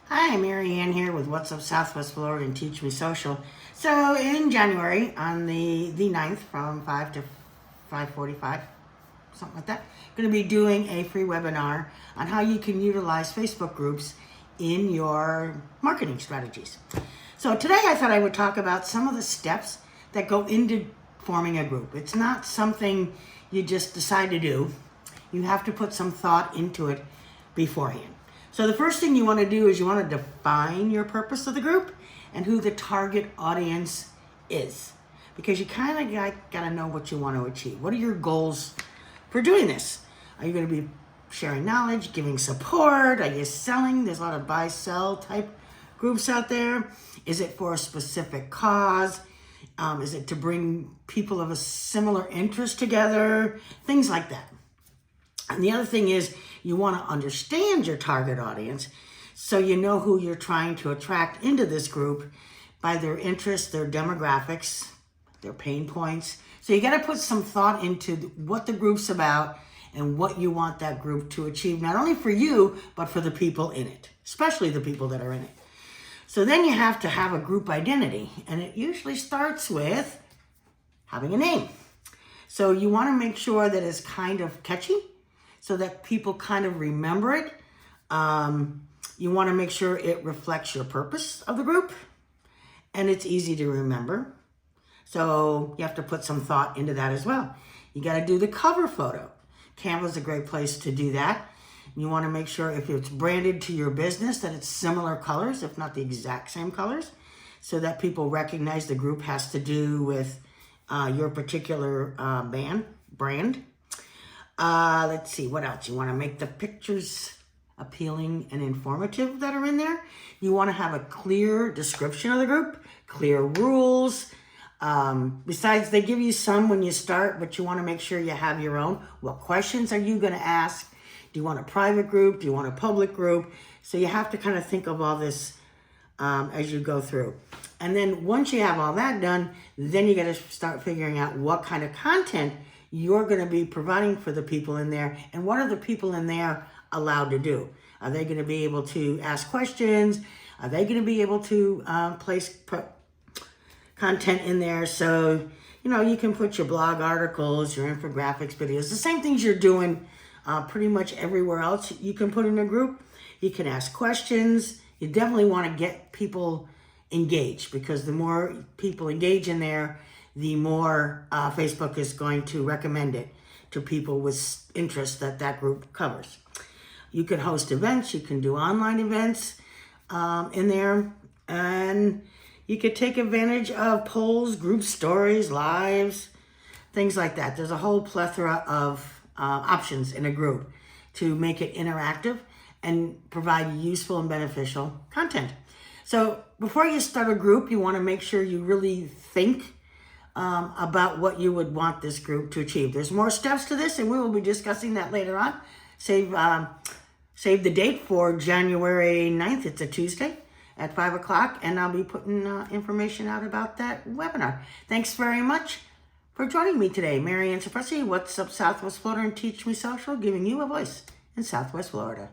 Hi, Mary Ann here with What's Up Southwest Florida and Teach Me Social. So in January, on the 9th from 5 to 5:45, something like that, I'm going to be doing a free webinar on how you can utilize Facebook groups in your marketing strategies. So today I thought I would talk about some of the steps that go into forming a group. It's not something you just decide to do. You have to put some thought into it beforehand. So the first thing you want to do is you want to define your purpose of the group and who the target audience is. Because you kind of got to know what you want to achieve. What are your goals for doing this? Are you going to be sharing knowledge, giving support? Are you selling? There's a lot of buy-sell type groups out there. Is it for a specific cause? Is it to bring people of a similar interest together? Things like that. And the other thing is you want to understand your target audience so you know who you're trying to attract into this group by their interests, their demographics, their pain points. So you got to put some thought into what the group's about and what you want that group to achieve, not only for you, but for the people in it, especially the people that are in it. So then you have to have a group identity, and it usually starts with having a name. So you want to make sure that it's kind of catchy, so that people kind of remember it. You want to make sure it reflects your purpose of the group, and it's easy to remember. So you have to put some thought into that as well. You got to do the cover photo. Canva's a great place to do that. You want to make sure if it's branded to your business that it's similar colors, if not the exact same colors, so that people recognize the group has to do with your particular brand. Let's see, what else? You want to make the pictures appealing and informative that are in there. You want to have a clear description of the group, clear rules. Besides, they give you some when you start, but you want to make sure you have your own. What questions are you going to ask? Do you want a private group? Do you want a public group? So you have to kind of think of all this as you go through. And then once you have all that done, then you got to start figuring out what kind of content you're going to be providing for the people in there, and what are the people in there allowed to do? Are they going to be able to ask questions? Are they going to be able to place content in there? So, you can put your blog articles, your infographics, videos, the same things you're doing pretty much everywhere else you can put in a group. You can ask questions. You definitely want to get people engaged, because the more people engage in there, the more Facebook is going to recommend it to people with interest that group covers. You can host events. You can do online events in there. And you could take advantage of polls, group stories, lives, things like that. There's a whole plethora of options in a group to make it interactive and provide useful and beneficial content. So before you start a group, you want to make sure you really think about what you would want this group to achieve. There's more steps to this, and we will be discussing that later on. Save the date for January 9th. It's a Tuesday at 5 o'clock, and I'll be putting information out about that webinar. Thanks very much for joining me today. Mary Ann Suppresi, What's Up Southwest Florida and Teach Me Social, giving you a voice in Southwest Florida.